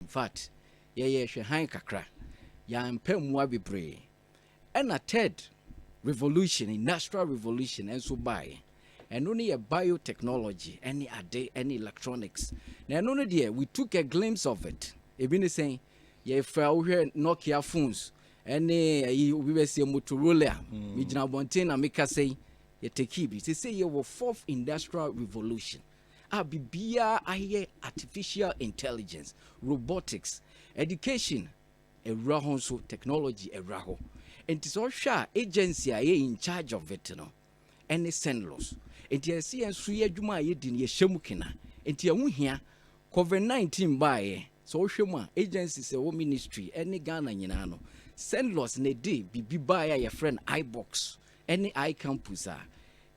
fact ye hwe han kakra ya mpamua bebre and a third revolution, industrial revolution and so by and only a biotechnology any electronics now no there we took a glimpse of it even saying ye fell here Nokia phones any we were say Motorola we jina bonten na make say ye take it say ye were fourth industrial revolution bibia aye artificial intelligence robotics education eraho so technology eraho and it's all sure agency are in charge of it no any CENDLOS and you see and so ye dwuma ye din ye hemukina and you hia COVID-19 by so hwema agencies e ministry any Ghana nyina no CENDLOS ne dey bibi by your friend iBox any iCampus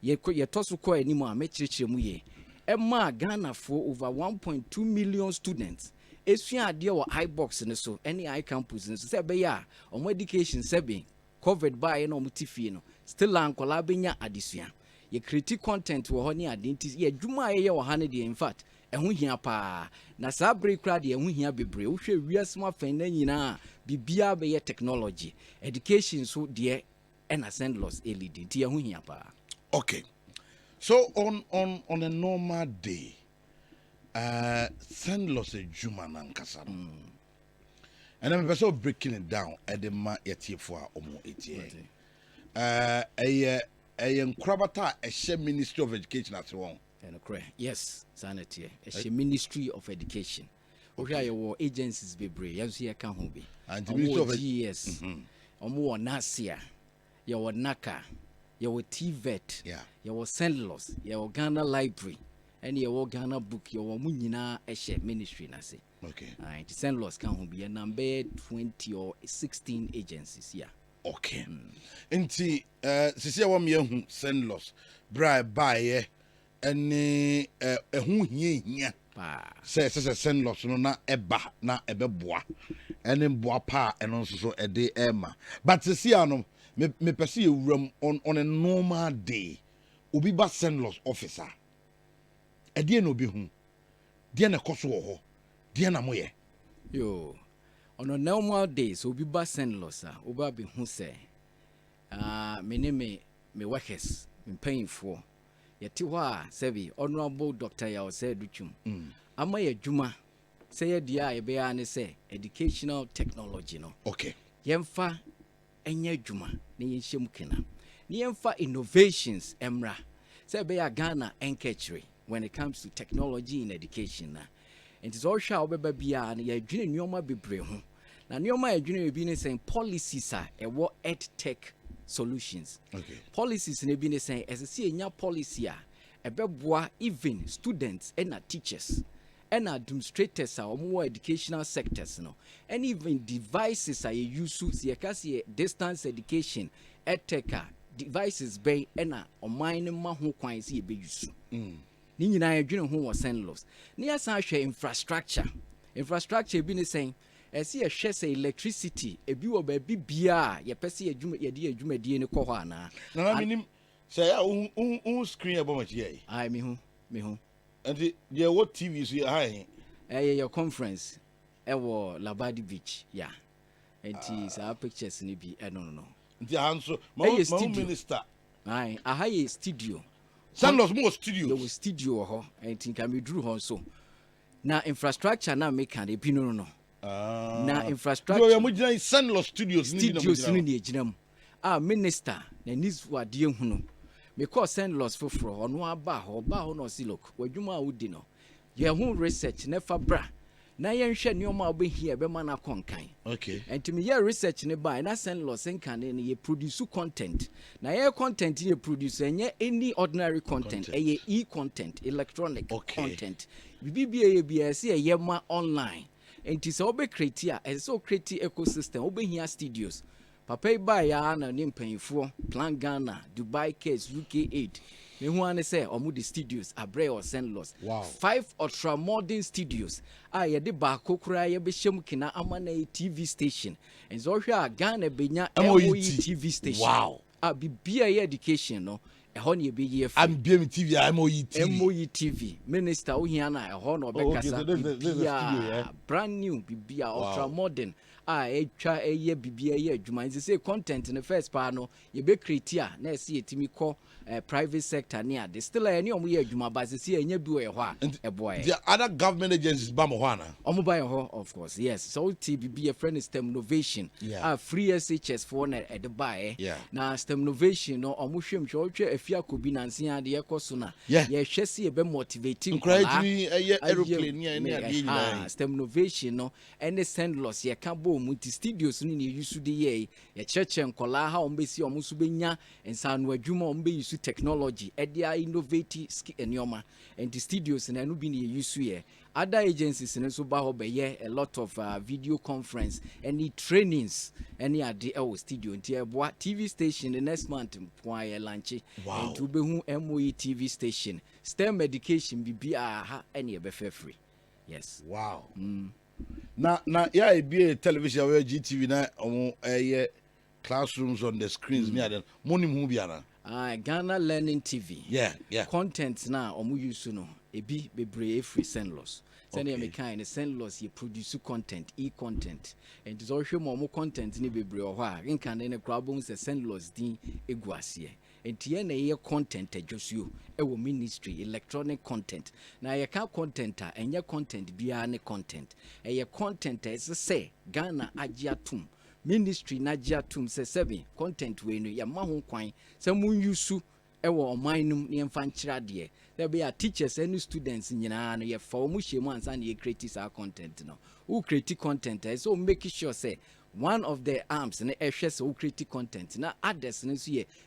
ye toso ko animu a mechirechiremu ye Emma Ghana for over 1.2 million students. Esua ade wo iBox ne so any iCampus ne so se be ya omo education sebe COVID by no mutifie no still ankola benya adesua. Ye create content wo ho ne adenti ye dwuma ye wo ha ne de in fact ehun hia pa na sa break crowd ye ehun hia bebre wo hwe wiasma fan na nyina bibia be ye technology education so de na CENDLOS lead ti ehun hia pa. Okay. So on a normal day, CENDLOS a Juma nankasa. And I'm also breaking it down at the ma yeti for omo eti. A Krabata a Ministry of Education at one. Yes, sanity. A Ministry of Education. Okay, your agencies be brave. Yes, here can be. And the Ministry of GS. Omo Nasia. Your Naka. Your TVET, your CENDLOS, your Ghana Library, and your Ghana book, your Munina Eshe Ministry, Nasi. Okay. CENDLOS can be a number 20 or 16 agencies, Okay. Inti, Sisia Wamian CENDLOS, Bra Baye, and who ye, says CENDLOS, no, na eba, na ebeboa, and then boa pa, and also a day Emma. But Sisia, me perceive room on a normal day. Obi ba CENDLOS officer. E die no bi hu. Die na koso ho. Die na moye. Yo. On a normal day, so obi ba CENDLOS oba bi hu se. Me ne me workers, me paying for. Yeti wa sebi honorable Dr. Yao said duchum. Ama ye dwuma. Say ye dia e be ya ne say educational technology no. Okay. Yemfa enye dwuma na yenhyem kena na yemfa innovations emra say be ya Ghana enkechre when it comes to technology in education na it is all sure obeba bia na ya dwene nyoma bebre ho na nyoma ya dwene bi ne say policies ewo ed tech solutions. Okay. Policies ne bi ne say esese enya policy ebeboa even students and teachers and administrators are more educational sectors no and even devices are used to distance education edtech devices be and mine ma ho kwan se be use ni nyina adwene ho wo CENDLOS ni asan hwe infrastructure bi ne sen ese ye hwe se electricity ebi wo ba bibia ye pese ye de adwumadie ne kɔ hɔ ana na minim say screen about ye ai me hu and there what TV so high your conference ewo Labadi Beach and our pictures ni bi no the answer my minister ai aha studio CENDLOS more studio there was studio ho and think am drew ho so na infrastructure na make an bi no na infrastructure yo mo gina CENDLOS studios ni ginam minister na niswade hu no me call CENDLOS foforo ono aba ho no silok wadwuma wudi no ye hu research ne fa bra na ye nhwe neoma obehia be ma na konkan. Okay. And to me ye research ne ba na CENDLOS nkan ne ye produce content na ye content ye produce enye any ordinary content ye content electronic content bibia ye bia se ye ma online enti se obe create so create ecosystem obehia studios papa ba ya na ne mpanifo Plan Ghana Dubai case UK 8 me hu ane say omu the studios abre or CENDLOS 5 ultra modern studios ye de ba kokura ye be hyem kina amana TV station and so hwe Ghana benya MOE TV station bibia ye education no ɛhɔ ne yɛbɛyi I'm BM TV, MOE TV. MOE TV minister Ohiana ɛhɔ na ɔbɛkasa bibia brand new bibia ultra modern etwa eye bibia ye adwuma nti say content in the first part no ye be create a na ese yetimi kɔ private sector ne ade still any omo ye adwuma ba se enya bi wɔ hɔ a ɛboa the other government agencies ba mo hɔ ana omo ba hɔ of course yes so bibia friend is STEM innovation free SHS for na ɛde ba na STEM innovation no omo hwem hwɛ afia kobi na nsia ade yɛkɔ so na ye hwɛ se ye be motivating aeroplane ne ade nyina STEM innovation no any CENDLOS ye ka multi studios ni use de ye cheche nkola ha ombesi omusu benya ensanu adwuma ombe use technology edia innovative enioma and the studios na no bi ni use ye other agencies ne so ba ho be ye a lot of video conference any trainings any ade e studio nti eboa TV station the next month kwa ye launch and to be hu MOE TV station STEM education bibia ha any be free yes wow na ya be television where GTV na classrooms on the screens near them money mu biana Ghana Learning TV yeah content na omu use no ebi bebre free CENDLOS send me kind CENDLOS ye produce content content and is also more content ni bebre o ha nkan ne krabom se CENDLOS din eguase enti na ye content adwosuo ewo ministry electronic content na ye ka content a enye content bia ne content eye content is say Ghana agiatum ministry na agiatum se seven content we no ye ma ho kwan se mun yusu ewo omanum ne mfa nkyira de there be a teachers and students nyina no ye fa o mu hye mu ansa na ye create sa content no who create content so make sure say one of the arms in the create content now others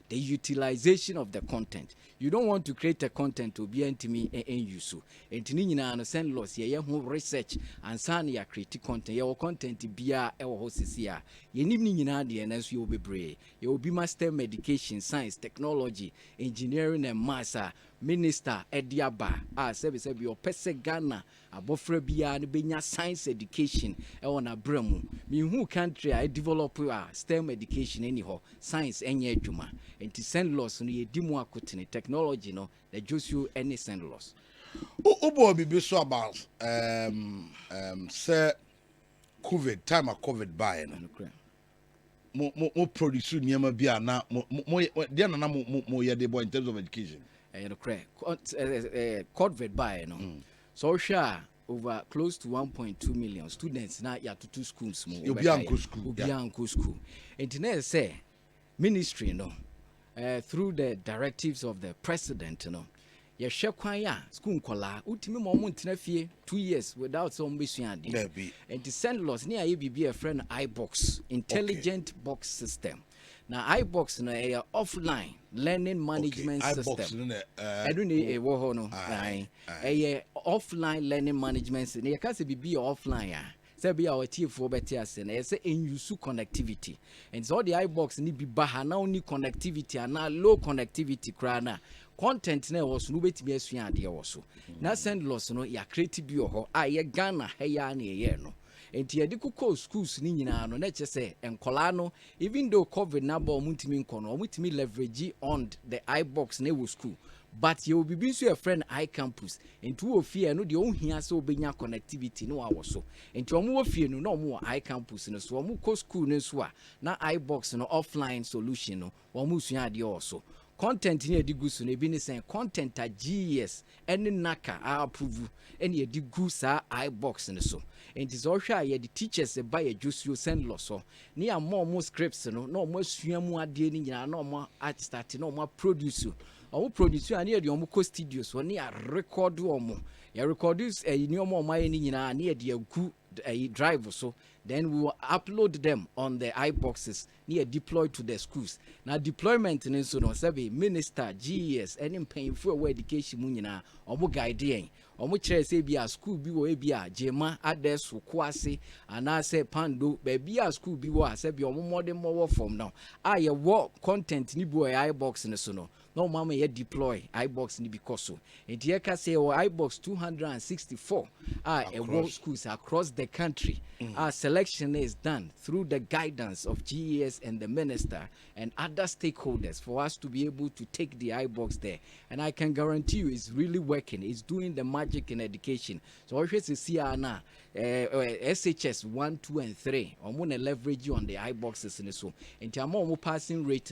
the utilization of the content. You don't want to create a content to be intimate and use and to CENDLOS ye who research and sign ya create content your content be a hosts here ye ni the and you will be brave you will be master medication science technology engineering and master minister Adwabour service be your pese Ghana abofra bia ne benya science education e wona bremu me who country I develop STEM education anyhow science enye adwuma enti CENDLOS no ye dimu akotene technology no the Joshua any CENDLOS obo bibi so about say COVID time of COVID by no mo produce nyama bia na mo dia na mo ye de boy in terms of education COVID by no so sure over close to 1.2 million students now ya to two schools mo obianko school and now say ministry no through the directives of the president no ye hwe kwan ya school nkola utimi mo ntena fie 2 years without some besuade and the CENDLOS ne aye bibia friend iBox intelligent box system. Now iBox na a offline learning management system. I don't need a woho no. A offline learning management system. You can say be offline ya. Say be our T4 better say say in use connectivity. And so the iBox need be baha na only connectivity and na low connectivity krana. Content na was no betimi asua ade wo na CENDLOS no ya create bi ho ye Ghana heya na ye no enti ye dikuko schools ni nyina no na che se enkola no even though COVID na ba omutimi nkono omutimi leverage on the iBox na wo school but you will be so a friend iCampus enti wo fie no de ohia se obenya connectivity no awo so enti omo wo fie no na omo iCampus no so omo ko school no so a na iBox no offline solution no omo sua ade wo so content ni edigu so na bi ni sen content a GS any naka approve any edigu sa iBox ne so and is also ye the teachers by a Joshua CENDLOS so ni more scripts no na omo asua mu ade ni nyina na omo art start na omo produce omo produce ani e de omo co studios so ni a record omo ya records ni omo omaye ni nyina na e de agu drive so then we will upload them on the iBoxes near deployed to the schools. Now deployment in so no sabi minister GES any paying for education mu nyina omo guide omo kire say bia school bi wo bia jema ades kwase ana say pando be bia school bi wo sabi omo modern more from now aye wo content ni bo iBox ne so no no mama ye deploy iBox ni because so enti ye ka say iBox 264 world schools across the country. Our selection is done through the guidance of GES and the minister and other stakeholders for us to be able to take the iBox there. And I can guarantee you it's really working. It's doing the magic in education. So I should see now SHS 1, 2, and 3. I'm going to leverage you on the iBoxes in so. In terms of passing rate,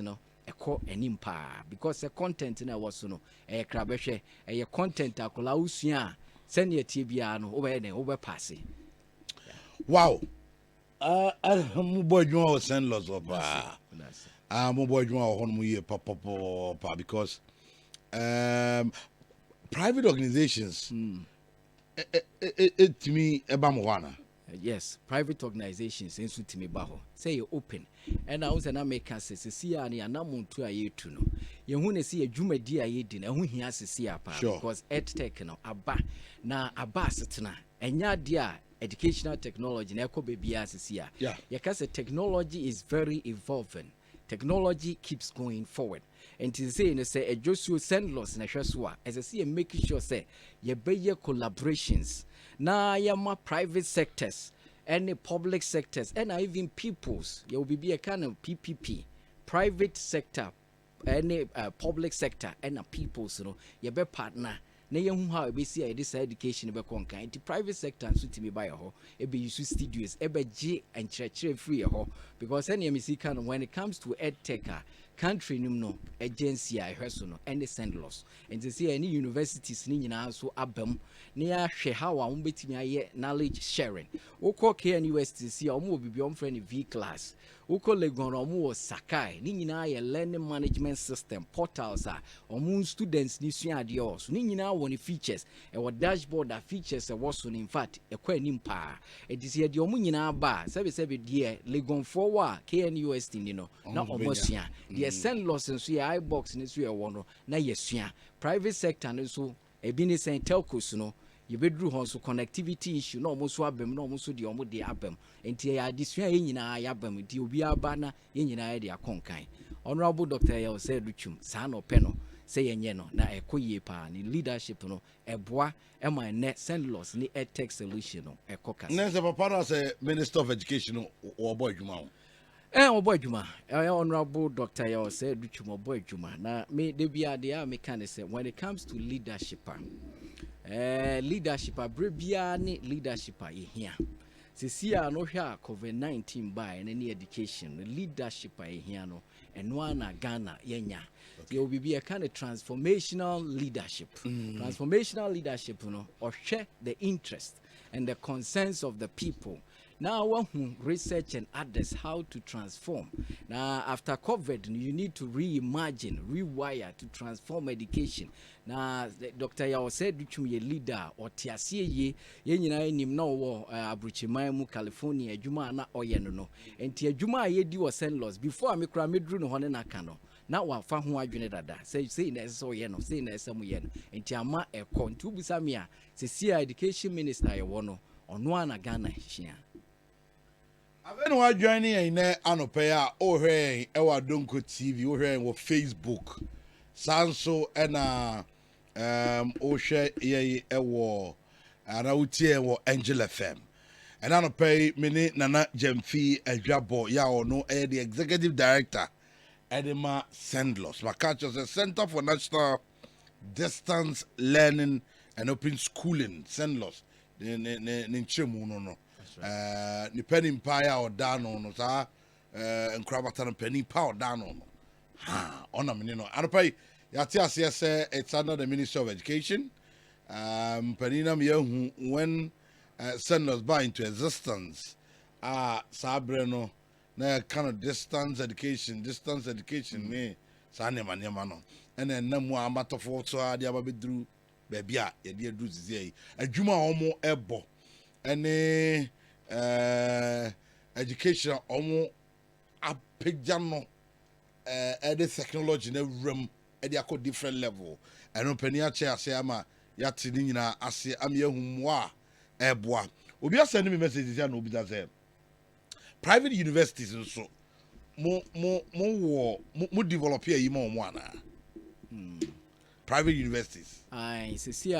because the content in our so no a content akola usua send your TBR no over pass. Wow. I'm boy you are CENDLOS of I'm boy you are on me papa because private organizations it to me ebamwana. Yes, private organizations in Sutimi Baho say you open and I was an American says see any anamuntu a year to know. You want to see a Juma dear ye dinner who he has to see a because EdTech no abba na abba setna and ya dear educational technology na ko baby as here. Yeah, because technology is very evolving. Technology keeps going forward. And to say, say, a Joshua CENDLOS na Shaswa, as I see, making sure say, ye be your collaborations. Na yama private sectors, any public sectors, and even peoples. You will be a kind of PPP, private sector, any public sector, and a peoples. You know, you be partner. Na yɛn ho ha be see this education be konkan the private sector nso timi buy ho e be use studios e be gye enkyerɛkyerɛ free ho because any MCC can when it comes to EdTech country nim no agency a ehwɛ so no and CENDLOS and to see any universities ni nyinaa so abam na ya hwɛ how a wɔn betimi ayɛ knowledge sharing wokɔ KNUSTC a wɔn obibi wɔn friend V class wokɔ Legon wɔn wɔ Sakai ni nyinaa yɛ learning management system portals a wɔn students ni sua adeɛ wɔ so ni nyinaa wɔ ne features ɛwɔ dashboard a features ɛwɔ so no in fact ɛkɔ anim paa ɛdi sɛ deɛ wɔn nyinaa ba sɛbisɛbi deɛ Legon fo wɔ a KNUST ni no na wɔn sua deɛ CENDLOS nso yɛ iBox ni nso yɛ wɔ no na yɛ sua private sector no nso ebi ni sɛn telcos no yebedru hon so connectivity issue no omo so abem no omo so de omo de abem enti ya adesua ye nyina ya abem enti obi aba na ye nyina ya de akonkan honorable Dr. Yao said Duchum sa no pe no say yenye no na ekoyie pa ni leadership no eboa e ma ne CENDLOS ni EdTech solution no ekoka na se papa na say Minister of Education no obo adwuma o obo adwuma honorable Dr. Yao said Duchum obo adwuma na me de bia de a me kan say when it comes to leadership leadership abrebia ni leadership here. Sisia no hwa COVID-19 by any education leadership here no and one Ghana yenya. There will be a kind of transformational leadership. Transformational leadership no or share the interest and the concerns of the people. Now, one who research and others how to transform. Now, after COVID, you need to reimagine, rewire to transform education. Now, Dr. Yao said, "Which me a leader or tiasie ye nyina nim na wo Abuchimamu California adwuma na oyɛ no and ti adwuma ye di was CENDLOS before me kra medru no hone na ka no na wa fa ho adwene dada say na so ye no say na esam ye no enti ama e kontu busa me a se education minister ye wo no ono ana Ghana hia Avenu wa joining in anope a o hwe e wa Donko TV o hwe wo Facebook sanso ena o hwe ye e wo ara utie wo Angel FM and anope mini nana Gyamfi Adwabour ya ono the executive director Edema CENDLOS Makacho the Center for National Distance Learning and Open Schooling CENDLOS ne nchemu no ni penny empire or down on sa and crabata and penny power down on on a minute. I pay Yatias, yes, it's under the Ministry of Education. Penina when CENDLOS by into existence. Sabreno, na kind of distance education, me, Sanema, and then no more matter for so I drew baby, a dear do a Juma homo ebo. Any education almost a pejano the technology in a room at the different level and open your chair say ama yatinina ase am yehumwa eboa obi send me messages ya no obi da say private universities so mo develop here yi mo ana Private universities. I see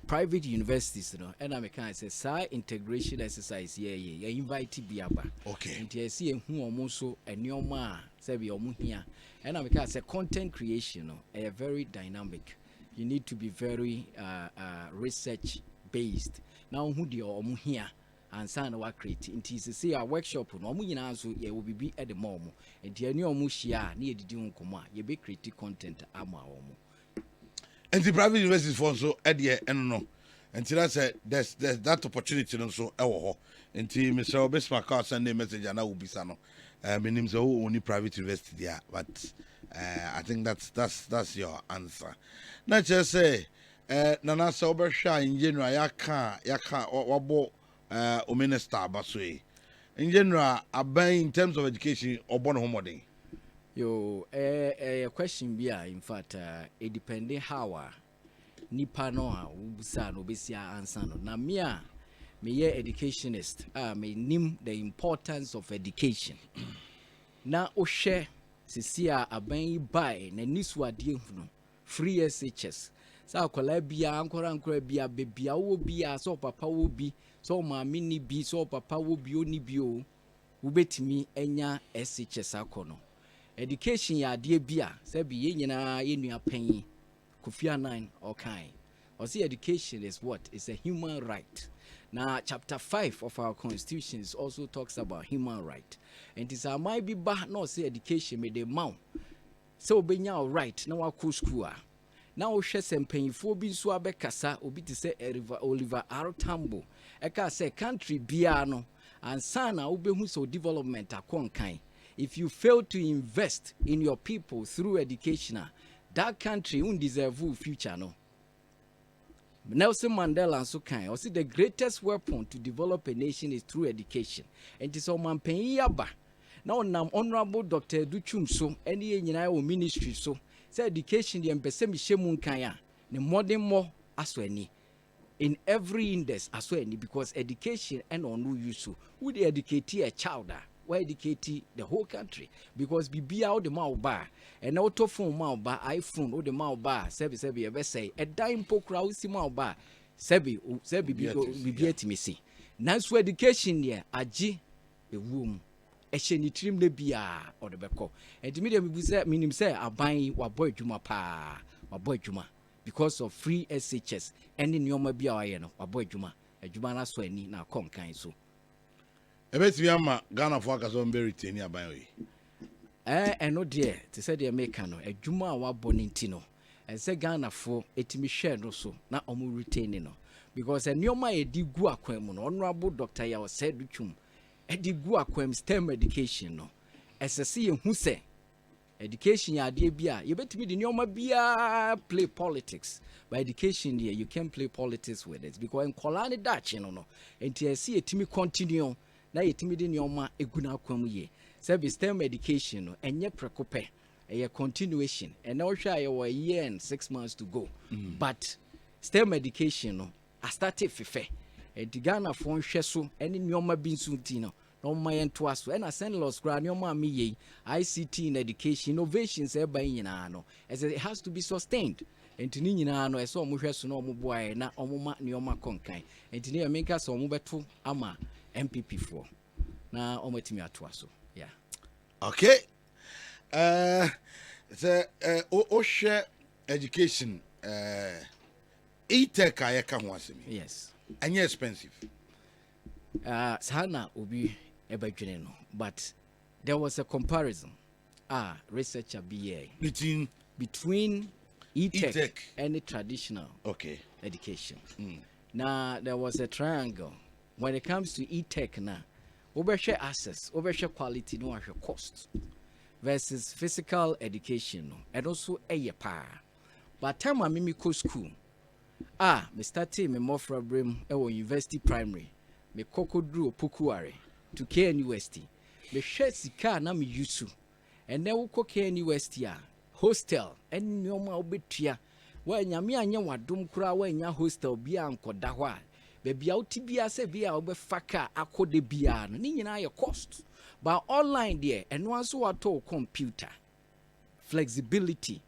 private universities no and I can say sa integration exercise here invite biaba. Okay. And you see who almost so a new ma say be omu here. And I can say content creation no very dynamic. You need to be very research based. Now who the omu here and sign our create into see a workshop no omu nyina so ye will be at the moment. And the new omu share near the dun koma ye be create content ama omu. And the private universities for so at the end no. Until I said there's that opportunity no so until Mr. Obismark send a message and I will be sano. My name's only private university there, but I think that's your answer. Not just say Nana Sober Sha in general yaka wabo minister baswe. In general, in terms of education or born home. Yo, a question be in fact, it depending how nipa no a ubusa no besia answer no. Na me educationist, me nim the importance of education. Na o share sisia aban buy na nisu ade hunu free SHS. Sa akola bia ankora bia bebia wo bia so papa wo bi so maami ni bi so papa wo bi oni bi o ubetimi enya SHS akono. Education ya ade bia se bi ye nyina ye nua panyi Kofi Annan okay. Or see education is what? It's a human right. Now chapter 5 of our constitution also talks about human right. And it's a might be bad no say education me the mount. So be now right now wa school. Now we share some painful bi so abekasa obi te say Oliver R. Tambo. Eka say country bia no and sana obehu so development akonkan. If you fail to invest in your people through education, that country won't deserve a future, no. Nelson Mandela so kind. Or see the greatest weapon to develop a nation is through education. And it is all man paying yaba. Now Honorable Dr. Duchum so any in our ministry so say education the empesemi shemun kaya the modern more asweni in every index asweni because education and on who you so would educate a child. We educate the whole country because bibia o de ma oba and auto phone ma oba iPhone o de ma oba sebi e be say a dime pokra o si ma oba sebi bibia timisi na so education here agi ewum e hye ni trim le bia o de beko and me dem bi say minim say aban wa boy dwuma pa wa boy dwuma because of free SHS and in your bia wa ye no wa boy dwuma adwuma na so ani na konkan so Ebetimi ama Ghana for akaso mberite ni aban oyi. Eno de te say de make no adwuma a wa bonenti no. Say Ghana for etimi hwe no so na omo retain no because enioma e di gu akwan mu no Honorable Dr. Yaw said Duchum e di gu akwan STEM education no. Esese ye hu se education ya de bia ye betimi de enioma bia play politics. By education here you can play politics with it because in kolani dachi no enti esi etimi continue na yetimi de nyoma eguna akwam ye say STEM education no enye prekope a continuation and now sure you a year and 6 months to go but STEM education no I started fefe e Ghana for hwe so ene nyoma bi nsunti no no mayen to aso and CENDLOS gra nyoma me ye ICT in education innovations e ban nyina no as it has to be sustained entini nyina no eso omo hwe so no omo boae na omo ma nyoma konkan entini e menka so omo beto ama MPP for na omatimi atoa so yeah okay o share education e-tech ayeka ho asemi yes and expensive sana obi ebadwene no but there was a comparison researcher BA between e-tech and the traditional education now there was a triangle. When it comes to e-tech now, overshare access, overshare quality, no overshare cost versus physical education, and also a pa. But time I me go school, me started me more from brim university primary, me koko drew pukuare to KNUST. Me share sika na me use and then we ko KNUST hostel and nyoma obetua. Wa nyame anya wadom kura wa nya hostel bia ankoda ho a bebia utibia se bia obefaka akode bia no ni nyina ye cost but online there eno anso wato computer flexibility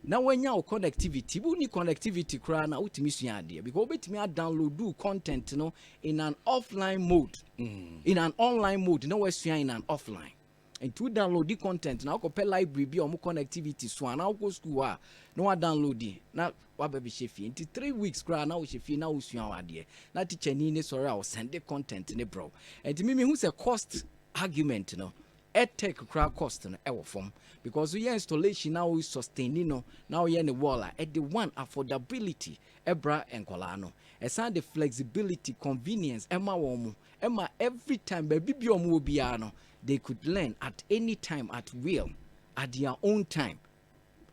Now when you connectivity, we need connectivity crana ultimate idea because we download do content in an offline mode, in an online mode. No, we're in an offline. And to download the content now, compare library be on connectivity. So now go school no download it. Now what baby shefi into 3 weeks cry now shefi now usua idea. Now teacher ni sorry I will send the content in bro. And to me who's a cost argument tech crowd cost in our form because we installation now is sustaining now we the wall at the one affordability ebra and colano and the flexibility convenience emma every time baby will be they could learn at any time at will at their own time.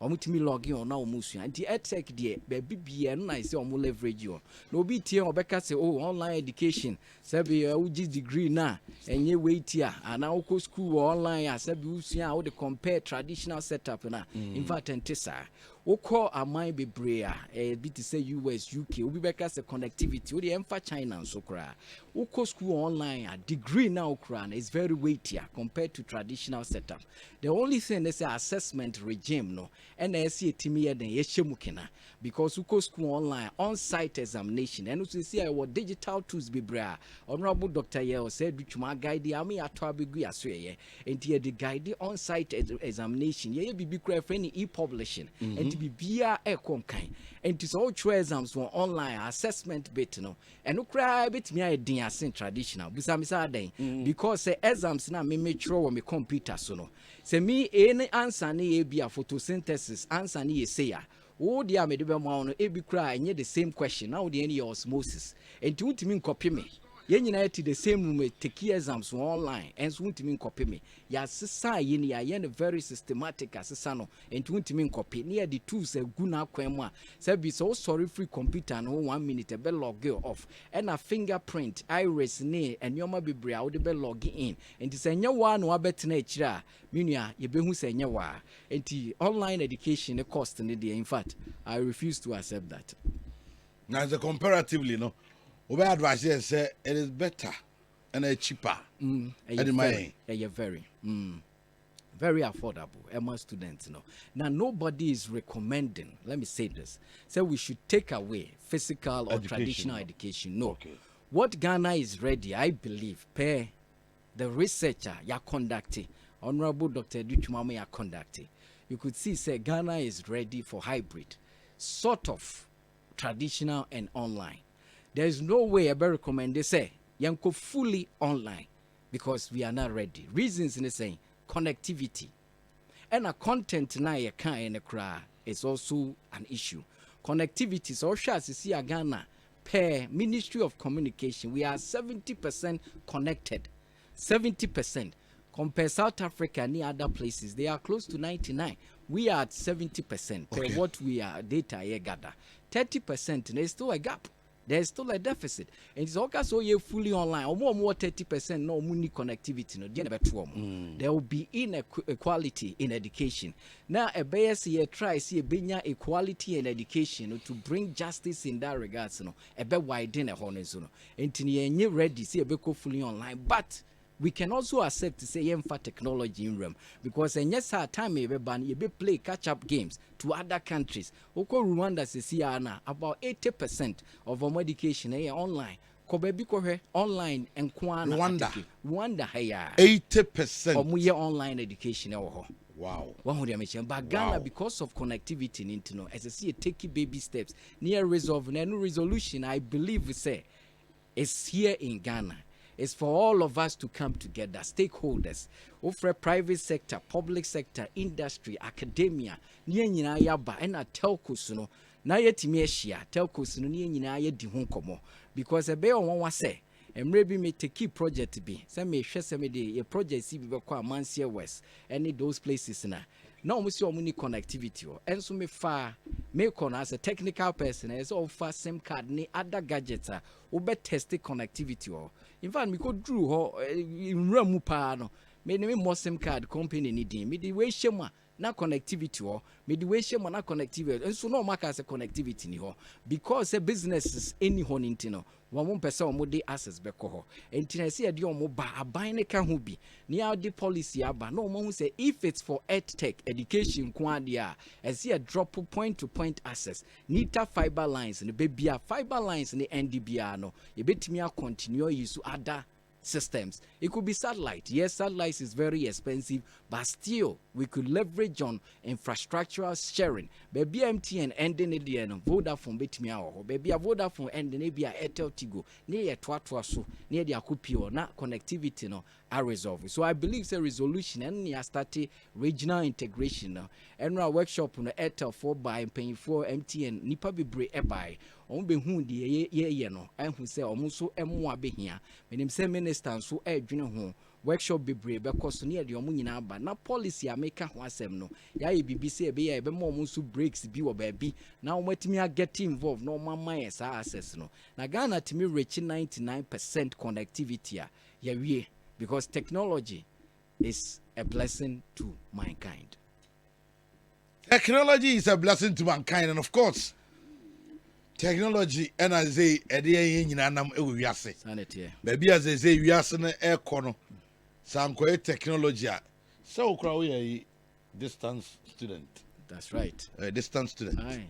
Omutimi login on now musu and the edtech there baby be no I say omo leverage you no be tie obeka say oh online education sabi uji degree na enye wait here and now go school online sabi usua how they compare traditional setup na in fact entisa woko amai bebre be to say US UK obi beka say connectivity we dey emfa China so kra woko school online a degree now kra is very weightier compared to traditional setup. The only thing is assessment regime no and I see a team here then yeshemukina because we go school online on-site examination and we see our digital tools be bra. Honorable Dr. Yeo said which my guide the army at Twabigui aswe and here the guide on-site examination ye be for any e-publishing and to be via a conkai and to all true exams for online assessment bit no and no cry bit me idea traditional because exams na me make sure when me computer so no say me any answer ni be a photosynthesis answer ni say ya wo dia me de be mo no e bi kra enye the same question now the any osmosis and to ntimi copy me ye nyina at the same room take exams online and so ntimi copy me ya sesa ye ni ya very systematic asesa no and to ntimi copy near the tools guna kwem a say be so sorry free computer no 1 minute be log off and a fingerprint iris ne enyoma bebre a wo de be log in and say nya wa no abetena akira minua ye behu say nya wa enti online education cost ne dey in fact I refuse to accept that. Now the comparatively no we advise say it is better and cheaper very affordable among students now nobody is recommending, let me say this, say we should take away physical or traditional education. No. Okay. What Ghana is ready, I believe, per the researcher ya conducting, Honorable Dr. Duchumame ya conducting, you could see say Ghana is ready for hybrid sort of traditional and online. There is no way I better recommend they say yanko fully online because we are not ready. Reasons in the saying connectivity and a content na ye can in the cry is also an issue. Connectivity so as you see Ghana per Ministry of Communication we are 70% connected. 70% compare South Africa and other places they are close to 99. We are at 70% per what we are data ye gather. 30% there's still a gap. There's still a deficit. And it's also you fully online. Or more 30% no money connectivity. No, there will be inequality in education. Now a bias here try see a benya equality in education to bring justice in that regards. No, a bit widen a honest. And to ready see a beko fully online, but we can also accept to say yemfa technology in realm because yes our time be ban you be play catch up games to other countries. Oko Rwanda see about 80% of our education online. Kobe biko online and Rwanda haya 80% of online education. Wow. One would mention, but Ghana because of connectivity in internet, as I see, take baby steps near resolve no resolution. I believe we say is here in Ghana. It's for all of us to come together, stakeholders, offer private sector, public sector, industry, academia, nyina yaba and telcos no na yetimi ehia telcos no nyina ye di ho komo because ebe on wa say emre bi me take project bi say me hwe say me dey project si bi be kwa Mansia West any those places na almost your money connectivity and so me fa me as a technical person as offer SIM card ni other gadgets we be test connectivity in fact me could drew in ramu pa no me more SIM card company ni din me the way shema na connectivity ho mediation mo na connectivity enso no maka se connectivity ni ho because the businesses any ho nintino wo mo pese wo de access be ko ho enti na se ye de wo ba aban ne ka ho bi ni a de policy aba no mo hu say if it's for edtech education kwa dia as ye drop point to point access nita fiber lines ne be bia fiber lines ne ndbia no ye betimi a continue use other systems. It could be satellite. Yes, satellite is very expensive, but still we could leverage on infrastructural sharing. Baby MTN ending it the Vodafone betimi aho. Baby a Vodafone ending it be a Airtel Tigo. Near twatwa so near the akupio na connectivity no are resolved. So I believe the resolution and near started regional integration no. And our workshop on the Airtel 4 by paying for MTN nipa be bre by. On be who the ye no and who say almost so be here. When him say minister so ho workshop be brave because near the omunyina ba na policy a make ho asem no ya ye BBC be ya be more musu breaks bi wo baby now metimi a get involved no mama yes access no na Ghana timi reach 99% connectivity a ya wie because technology is a blessing to mankind. Technology is a blessing to mankind, and of course technology and as they nam e wiase sanity baby as they say wiase na e kono sanko technology so okra we distance student. That's right. A distance student. Aye.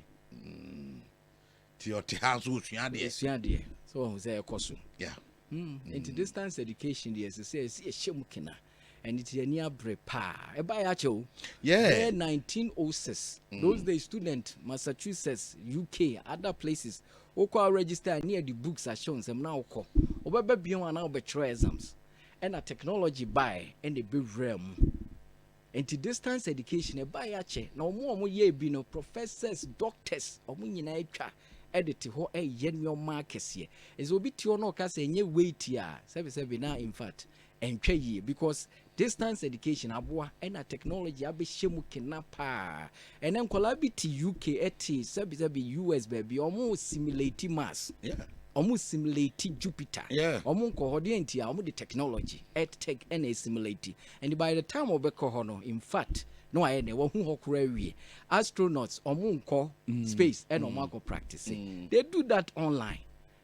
Ti o ti hazu suade so we say ekoso yeah into distance education there say e shemu kina and it's a near brepa e ba ya chew yeah 1906 those days student Massachusetts UK other places okwa register near the books are shown some now ko obeba bion na obetro exams and a technology buy and the big realm into distance education e ba ya che na omo ye bi no professors doctors omo nyina atwa edit ho e ye nyoma kese is obi ti ono ka se nye wait ya 77 na in fact entwa ye because distance education aboa and a technology abehemu kenapa and then collaborate UK eti sebi US baby omo simulate Mars yeah omo simulate Jupiter yeah omo ko hode enti omo the technology edtech and a simulate and by the time obeko ho no in fact no I ne wo hu hokora wie astronauts omo nko space and omo go practicing they do that online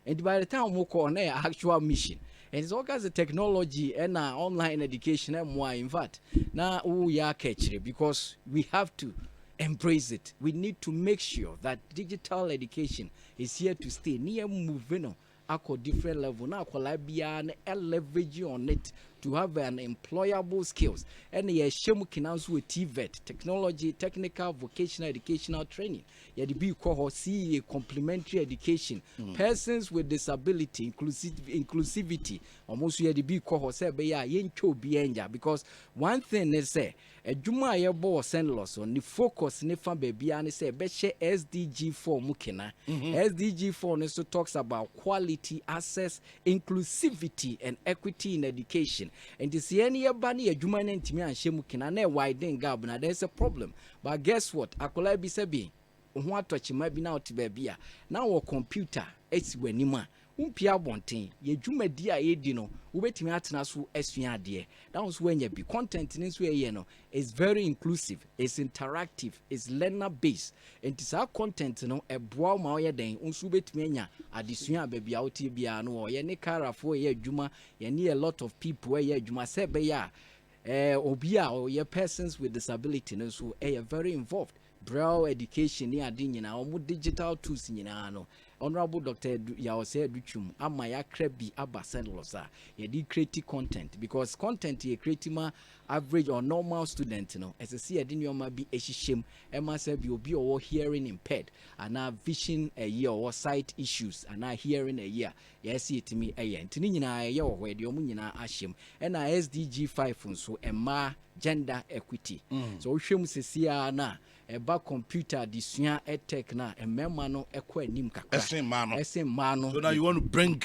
and by the time omo ko na actual mission. And it's all kinds of technology and online education and more. In fact, now we are catching because we have to embrace it. We need to make sure that digital education is here to stay. Near moving on, at different level now, and leverage on it to have an employable skills. And the shemu can also with TVET, technology, technical, vocational, educational training. Yeah, the big cohort CEA, complementary education, persons with disability, inclusivity. Almost yeah, the big cohort say be ya yencho bienja because one thing they say. Ejuma ye bo CENDLOS on the focus ne fa baby and say be SDG4 mukena. SDG4 also talks about quality, access, inclusivity and equity in education. And this any bani ejuma ne ntimi anhye mukena na widen gap na there's a problem. But guess what? Akola bi se bi ho atochima bi na oti baby a na wo computer esi wanima. Umpia bonten ye dwumadi a ye di no wobetimi atena so asua ade that was when you be content in so ye no is very inclusive, it's interactive, it's learner based and this our content no eboa ma ye den unso betimi anya adesua baabi a wotie bia no ye ne karafo ye adwuma ye ne a lot of people ye adwuma se be ya obi a ye persons with disability no so very involved braille education ni ade nyina omo digital tools nyina no Honorable Dr. Yawose Duchum ama ya krebi aba CENDLOS a ye di create content because content ye create ma average or normal student no as see ye di nyoma bi ehihiem e ma se bi obi or hearing impaired and vision a year or sight issues and hearing a year ye see it me eye ntini nyina ye wo hwe de omu nyina ahyem e na SDG 5 nso emma gender equity so hwem sesia na eba computer disua edtech na emema no ekọ anim kakra mano. So now you want to bring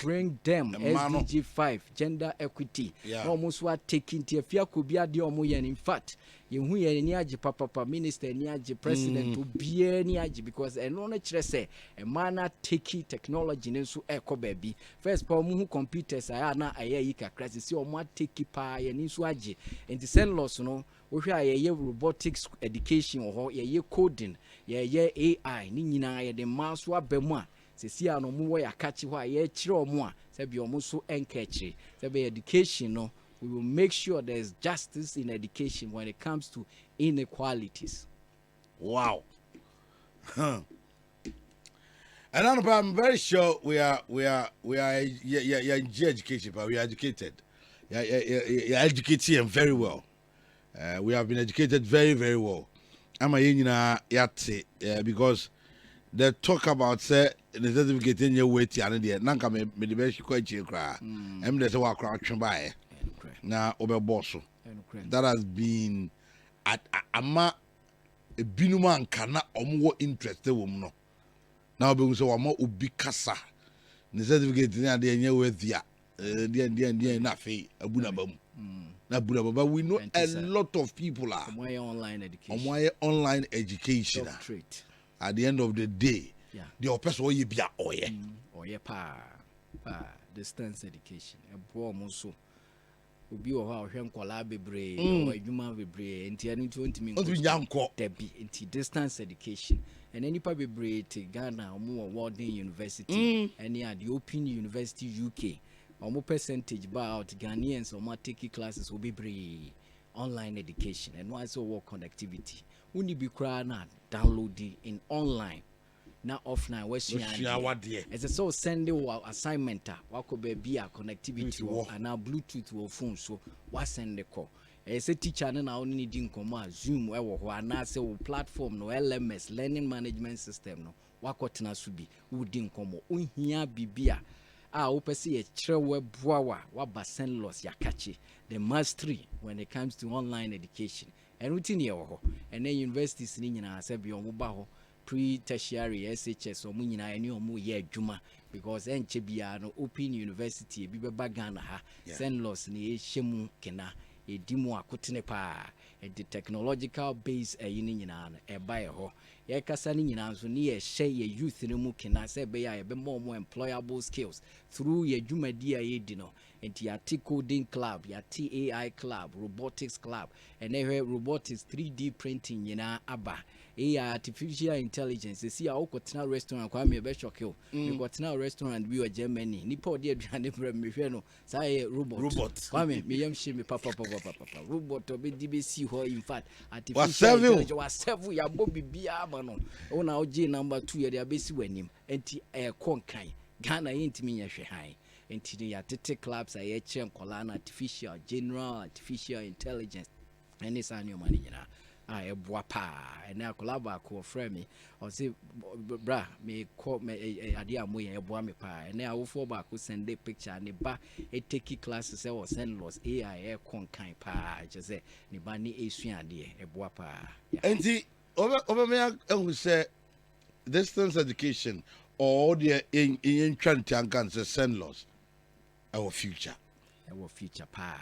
them SDG 5 gender equity. Almost what taking to in fact, you ni papa minister ni president to be ni because say a man taking technology nso eko baby. First pa mu computers aya na aye kakra se o mo take pa ye ni so age. And the CENDLOS no we hwe robotics education or ye coding ye AI ni nyina ye de maso abamu a sesi ano mu wo yakachi ho a ye kire omo a se bi omo so enkachi se be education no we will make sure there's justice in education when it comes to inequalities. Wow. And I'm very sure we are education, but we are educated. You're educated very well. We have been educated very, very well. I'm a yate because they talk about say the certificate in your weight and the nanka me the best quite cry. There's a walk around by now over boss. That has been at ama a binuman cannot or more interested woman. No. Now be so more ubi kasa. The certificate in the new with the nafi abuna bam. But we know a lot of people are online education. At the end of the day, the person will be distance education. Obi o ha ohwe nkola bebre o adwuma bebre enti anu nti ontimi nko debi enti distance education and enipa bebre te Ghana omo Warden University any at the Open University UK omo percentage ba out Ghanaians omo take classes will be online education and once work connectivity uni bi kra na download in online na offline where as a so send assignment wako be a connectivity and now Bluetooth or phone so what send the call as a teacher na only need Zoom or na say platform no LMS learning management system no wako tena subi udin komo unhia bibia opese ye kire webwa wa CENDLOS yakachi the mastery when it comes to online education and routine ye ho and then universities ni nyina say bi omo ba ho pre-tertiary SHS or munyina any or mu ye adwuma because enche bia no Open University bi beba Ghana ha CENDLOS ni ehemu kena edimu akotene pa the technological base yini nyina no eba ye ho ye kasa ni nyina so ni ye hye ye youth ni mu kena se be ya be more employable skills through ye dwumadi a ye di no enti ya coding club ya AI club robotics club and robotics 3D printing nyina aba artificial intelligence see how kotena restaurant kwa me be shock you kotena restaurant bi o Germany nipa odi aduane bra me hwe no say robot kwa me yam shi me papa robot obi di be see ho in fact artificial intelligence was serve ya bo bibia ama no una oji number 2 ya be si wanim enti konkan Ghana yintimi nya hwe han enti ya tete clubs aye chen kola na artificial intelligence any sanyo mani nyina eboa pa na collab ko frame me o say bra me call me ade amoye eboa me pa na awofo ba ko send a picture ne ba take classes e was CENDLOS AI konkan pa je say ne ba ni esua ade eboa pa enti over me who say distance education or the in Trantankan say CENDLOS our future pa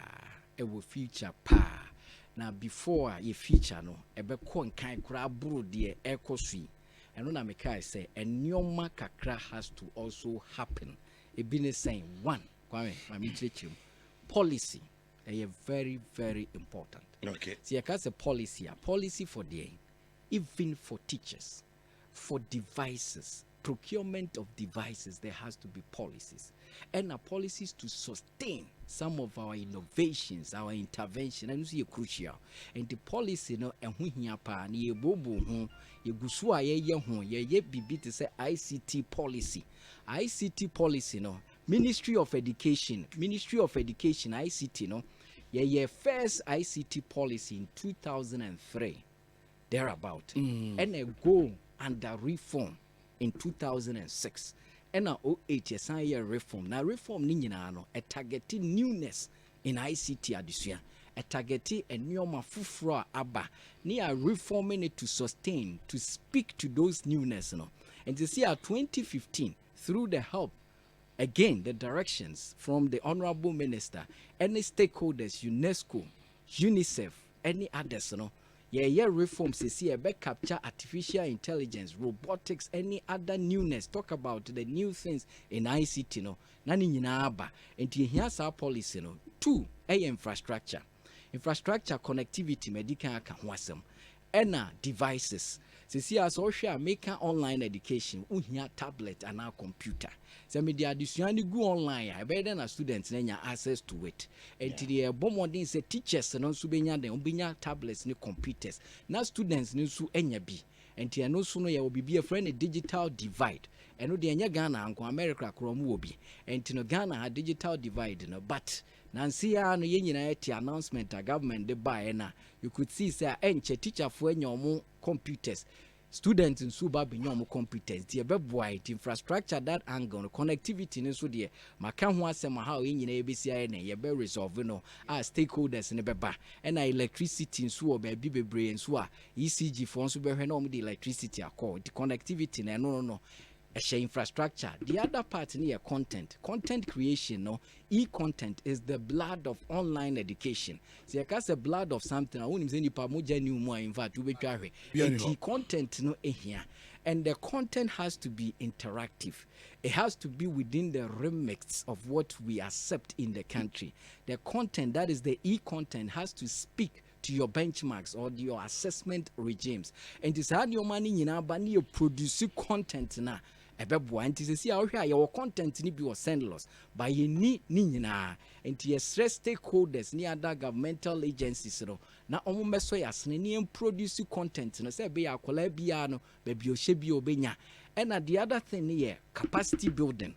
na before ye feature no ebe konkan kura buru de ekosui eno na mekai say enyoma kakra has to also happen e be ne saying one kwame mami chechim policy very very important. Okay, see I can say policy for the even for teachers, for devices, procurement of devices, there has to be policies and policies to sustain some of our innovations, our intervention, and see crucial. And the policy no and when here pa ni bobo ho ye gusu a ye ho ye bibi to say ICT policy no Ministry of Education ICT no ye first ICT policy in 2003 thereabout and a go under reform in 2006 and now 08 years year reform now reform ni nyina no a targeting newness in ICT adisua a targeting a nyoma fufro aba ni a reforming it to sustain to speak to those newness no and to see our 2015 through the help, again, the directions from the Honorable Minister, any stakeholders, UNESCO, UNICEF, any others, reforms see capture artificial intelligence, robotics, any other newness, talk about the new things in ICT, nani nyina aba. Enti here's our policy, two, infrastructure. Infrastructure, connectivity, medical aka ho asem. Ena devices. See as also make online education, uhia tablet and our computer. So media addition go online, I better than students nenya access to it. And the bomodin say teachers and also benya den obinya tablets ni computers. Now students ni su enya bi. And the no sooner you will be a friend a digital divide. And no the enya Ghana and America krom will be. And no Ghana had digital divide, but Nancy no yenina announcement a government de buy na you could see say enche teacher for enyomo computers. Students in Suba binyomo computers, the webwide infrastructure that angle, connectivity in so dear. Makanwa sema how in ABCI and ye resolve no as stakeholders in the beba and electricity in Suo baby brain swa ECG phones be no the electricity are called the connectivity no. Infrastructure. The other part near content creation, e-content is the blood of online education. See, I can say blood of something. I won't say any pamoja new more in fact we carry content here, and the content has to be interactive. It has to be within the remix of what we accept in the country. The content, that is the e-content, has to speak to your benchmarks or your assessment regimes. And it's how your money in our bunny produce content now. Ebeboa nti sesi a ohwa your content ni bi o CENDLOS by ye ni nyina nti ye stress stakeholders ni other governmental agencies na omo meso yasene ni produce content no say be ya akola bia no ba bi o hye bi obenya. And the other thing here, capacity building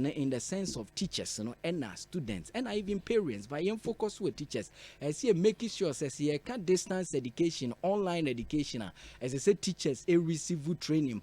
in the sense of teachers, and students, and even parents, by focus with teachers, as you making sure says you can distance education, online education, as I said, teachers receive training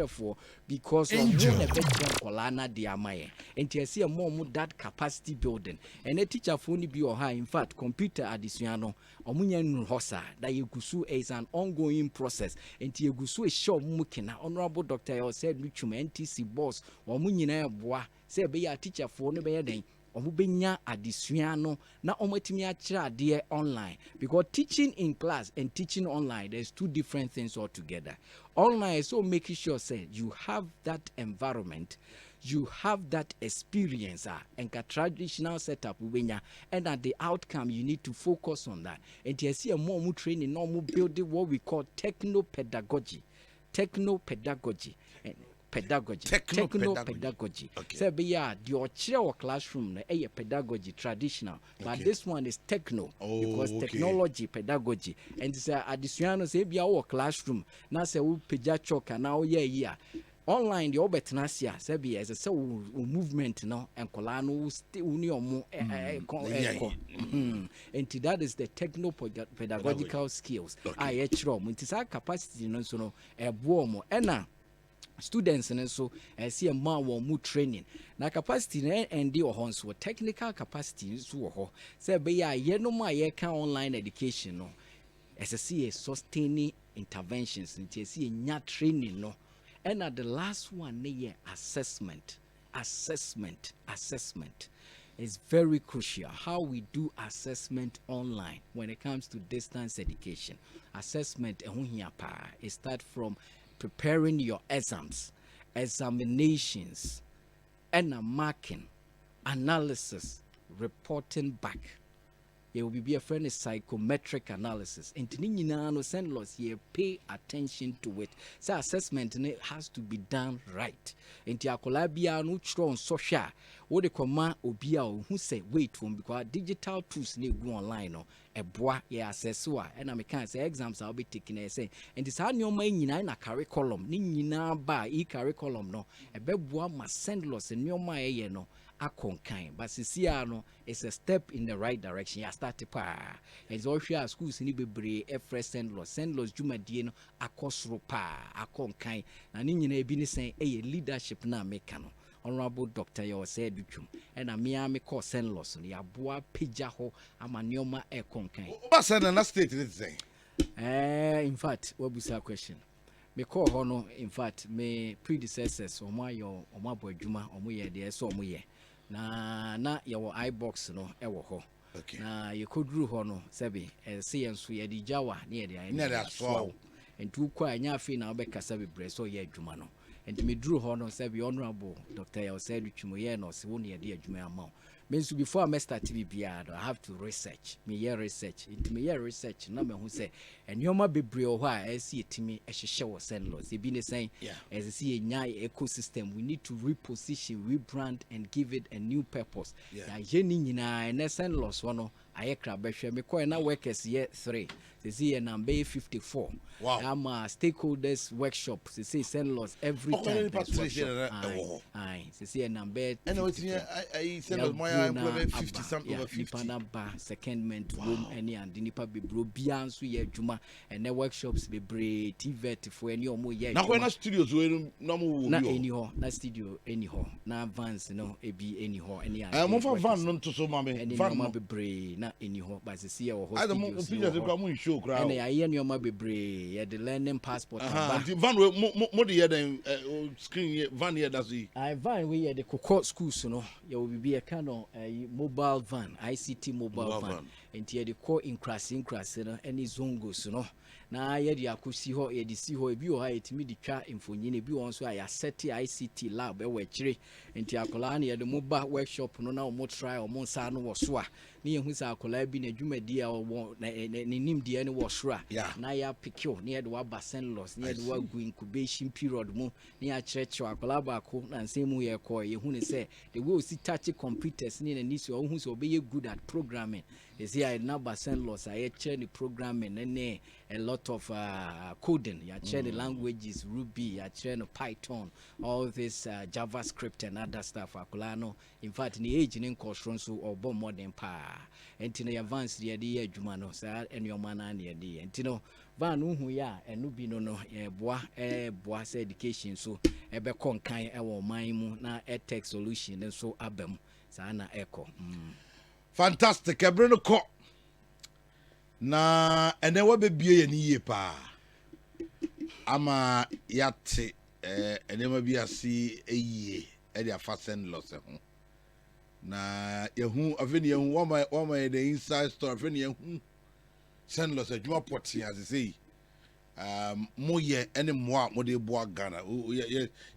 for because of kolana de amaye, and you see a more that capacity building, and a teacher for be or high. In fact, computer additional omunyan hosa that you gusu is an ongoing process, and you gusu is sure mukina. Honorable Dr. said, NTC boss. Omu nyina boa say be ya teacher for no be den omu benya adesua no na omatimi a kira ade online, because teaching in class and teaching online, there's two different things altogether. Online is so making sure say you have that environment, you have that experience and a traditional setup ubenya, and at the outcome you need to focus on that. And you see a more training, no more building what we call techno-pedagogy. Techno-pedagogy. Okay. So be the ochire classroom na pedagogy traditional, but this one is techno because technology pedagogy. And it's additional say be our classroom na say we peja chalk and now online the obetnasia say be as a movement no and kolano uniomo and that is the techno pedagogical skills. I it is our capacity no so no ena students and so see a man more training na capacity and the so technical capacity so say be ya no ma ye can online education no as a see sustaining interventions and see nya training no. And at the last one assessment is very crucial. How we do assessment online when it comes to distance education. Assessment it starts from preparing your exams, examinations, and marking, analysis, reporting back. It will be a friend psychometric analysis. And no CENDLOS, you pay attention to it. So assessment has to be done right. And the akolabia no strong social. What the command obia who say wait for because digital tools need go online no. A boy yeah assessor and I can say exams I'll be taking a say. And this how your mind in a curriculum. Nina ba curriculum no. A beboa must CENDLOS and your my no. Akonkan, but Sisiano is a step in the right direction. Ya start pa. It's also schools ni bebre CENDLOS juma die no akosro pa akonkan. Na ni nyina ebi ni sen leadership na meka no. Honorable Dr. Yo said bitwum. And a me call CENDLOS no ya boa peja ho amanioma konkan. Oba send na state it say. In fact, what was our question? me call hono in fact me predecessors omo ayo omo abodwuma omo ye de so omo ye na ye wo iBox no e wo ho okay na ye koduru ho no sebe se ye nso ye di jawa na ye de ayi na so entu kwa anya afi na obekasa bebre so ye adwuma no enti me duru ho no sebe honorable Dr. Yoselu Twumoye no se wo ne ye de adwuma ama means before I start TVBR, I have to research. Me year research. Into me year research. No me who say, and you ma be brio why I see it to me as a show CENDLOS. They been saying, as I see a new ecosystem, we need to reposition, rebrand, and give it a new purpose. Yeah, Jenny and CENDLOS one. I crabesha me ko na workers year 3. They see a number 54. Wow. I'm a stakeholders workshop. They say CENDLOS every time. Aye. They see a number. And I send my employment 50 something over 50. Ba secondment room any and nipa be bro bian so ye adwuma and the workshops be bre TVET for any omo ye. Na ko na studios we no mo na any ho na studio any ho na vans no e bi any ho any and. Mo fa van no to so ma me van no be bre na any ho but se see your host studios mo show crowd and ya any oma be bre ye the learning passport ba van we mo de ye den screen van here that's it I van we ye the kokko schools no ye will be a kind of mobile van ICT mobile van enti ye the call in class no any zongos no na ye de akosi ho ye de si ho ebi o ha etimi de twa mfonyine ebi won so ya set ICT lab e wa kire enti akola na ye de mobile workshop no na o mo try o mo nsa no wo so a na ye hu sa akola bi na dwumadi a wo na nim de ne wo so a na ya pikio na ye de wa CENDLOS na ye de wa go incubation period mu na ya kire akola ba ko na nsem mu ye ko ye hu ne say the way o si touch computers ni na ni so o hu so be good at programming is here na CENDLOS I share the programming and a lot of coding ya share the languages Ruby ya share no Python all this JavaScript and other stuff akola no in fact ni age ni nkosron so obo modern pa enti na advance de ye adwuma no sa enyo na na de enti no van hu ya enu bi no boa say education so ebe konkan e wo man mu na tech solution so abam sa na echo fantastic ebreno ko na ene wa bebie ye ni ye pa ama yate ene ma bi asi eyie e dia fa CENDLOS ho na yehu afeni yehu wa ma the inside story afeni yehu CENDLOS adwuma poti as say mo ye ene mo mo de bo Ghana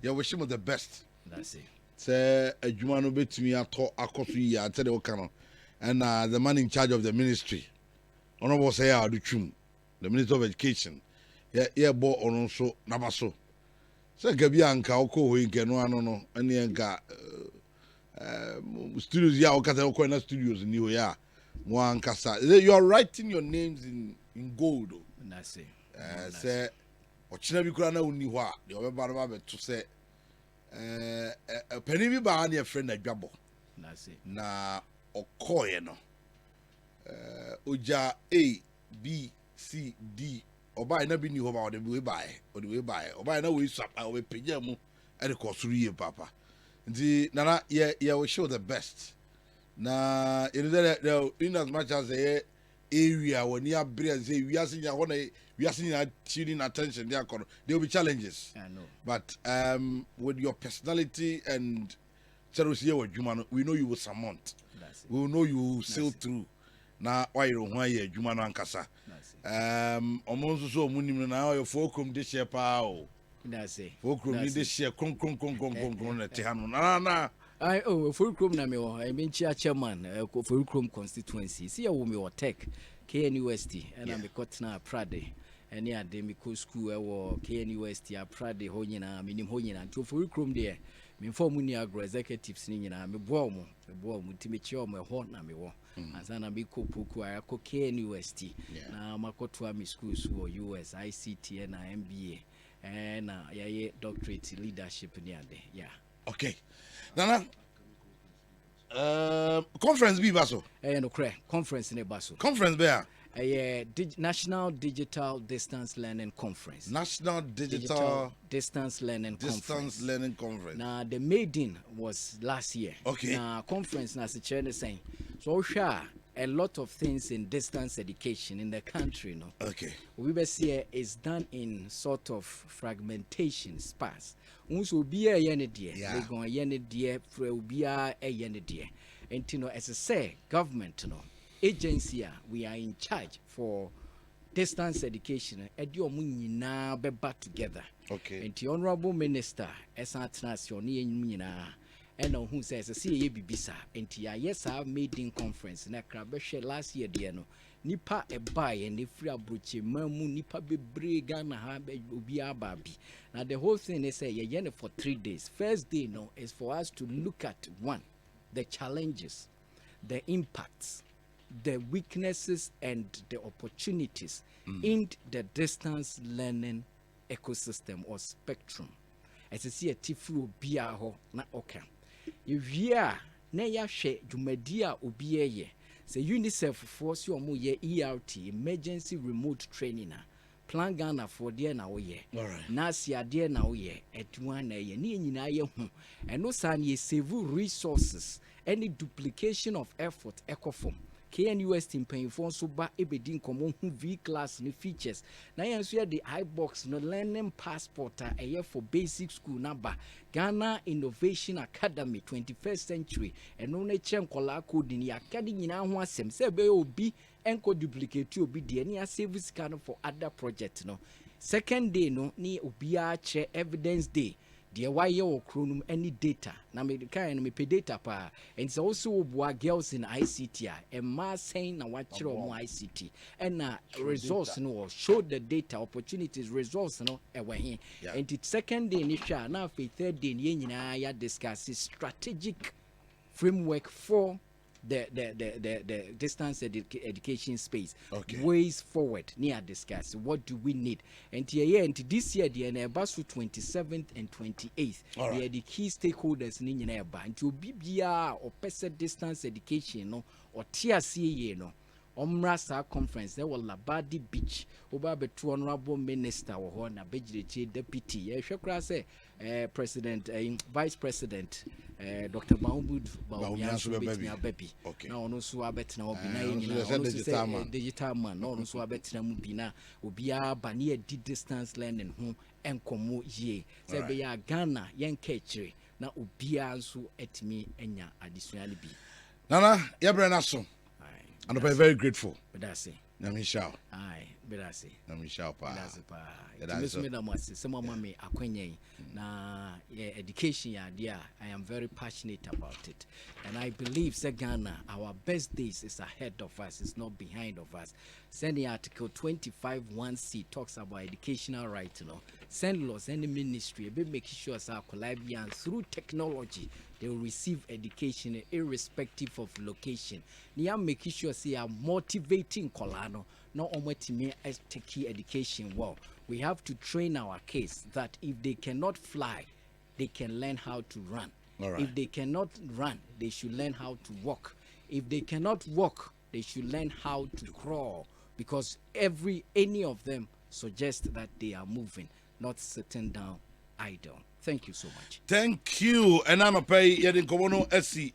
ye wish him the best. That's it. Say adwuma no betumi akoso yi ate de woka no and the man in charge of the ministry honorable say Adutwum the Minister of Education yeah bo ono so nabaso say gabi anka okọ ho nke no ano no ene enka studios ya okata okọ na studios ni ho ya mo ankasa you are writing your names in gold. That's it. Say ochina bi kura na uni ho a de obeba ba beto say pani bi ba na friend Adwabo. That's it. Na okoye no oja A B C D oba na bi ni ho ba o de we buy oba na we swap o be pejam mu e de kosuru ye papa nti nana ye we show the best na you know in as much as the area when you are say we are seeing tuning attention there will be challenges. I know. But with your personality and we know you will surmount. We will know you will sail through. Na why you why Jumano ankasa. Almost so munim na your fulcrum this year pao. That's it. Fulcrum this year kong na. I fulcrum na me I mean chairman fulcrum constituency. See how me or tech KNUST and I'm got na Prade. Any academic school or KNUST a Prade ho nyina minim ho nyina to fulcrum there. Me form ni Adwabour-Executives ni nyina me boa mu timi chi o me ho na me wo ansa na me kopoku akọ KNUST na makoto am schools wo US ICT na MBA na yaye doctorate leadership ni ade yeah. Okay. Nana conference bi baso no kre conference ne baso conference be National Digital Distance Learning Conference. National Digital Distance Learning Conference. Now the maiden was last year. Okay. Now conference na se chair saying so sure a lot of things in distance education in the country, no. Okay. We be see is done in sort of fragmentation, sparse. Unso be a yene dear, they go yene dear, for be a yene dear. And you know, as I say, government, no agency, we are in charge for distance education. Edio mu na be back together. Okay. And the honorable minister, Esantrasio ni nyina. And who says, see ye bibisa, and yes, I made in conference, and I crabeshe last year, dear no. Nipa e buy and if free abruchi, mamu nipa be brigana habe ubia babi. Now the whole thing is say ye for 3 days. First day no is for us to look at one, the challenges, the impacts, the weaknesses and the opportunities in the distance learning ecosystem or spectrum. As you see a tifru bia ho na okay. If ya na ya hwe dwumadi a obi eye say UNICEF force you omo ye ERT emergency remote training plan Ghana for there na wo ye na sia there na wo ye edwan na ye ne nyina ye hu eno san ye save resources any duplication of effort ekofom KNUS team paying for so ba ebedi nkomo hu V class ni features na yan so the iBox no learning passport a year for basic school number Ghana Innovation Academy 21st century and no na chem kola code ni akadi nyina ho asem se be obi enko duplicate obi de ni save scan for other project no second day no ni obi a che evidence day dear why your chronum any data na me kind me pay data pa and so also boa girls in ICT and ma saying na watch on ICT and results no show the data opportunities results no e when and the second day ni sha na for third day ni nyina ya discuss strategic framework for the distance education space. Okay. Ways forward near discuss what do we need and here and this year the Nebasu 27th and 28th right. The key stakeholders in Neba and to BBR or person distance education no or TRCA no Omrasa conference there was Labadi Beach over betu honorable minister or na Bejiri deputy say president vice president Dr. Mahmoud Baby. Okay. Now no so abet na obina digital man no so abet na mubina obia bani di distance learning ho enkomo ye say be ya Ghana yen kechire na obia nso etimi enya additional bi. Nana yebrena so. And I'm very grateful. But that's it. Namisha. Aye, but that's it. Namisha pa. That's it pa. That's it. Some mommy akwenye na education ya dear. I am very passionate about it. And I believe Ghana, our best days is ahead of us, it's not behind of us. Send the article 25(1)(c) talks about educational rights, you know. CENDLOS and the ministry, be making sure as our Calabians through technology they will receive education irrespective of location. They are making sure they are motivating Colano, not only to take education well. We have to train our kids that if they cannot fly, they can learn how to run. Right. If they cannot run, they should learn how to walk. If they cannot walk, they should learn how to crawl. Because any of them suggest that they are moving, not sitting down idle. Thank you so much. Thank you. And I'm a pay yet in Komono SC.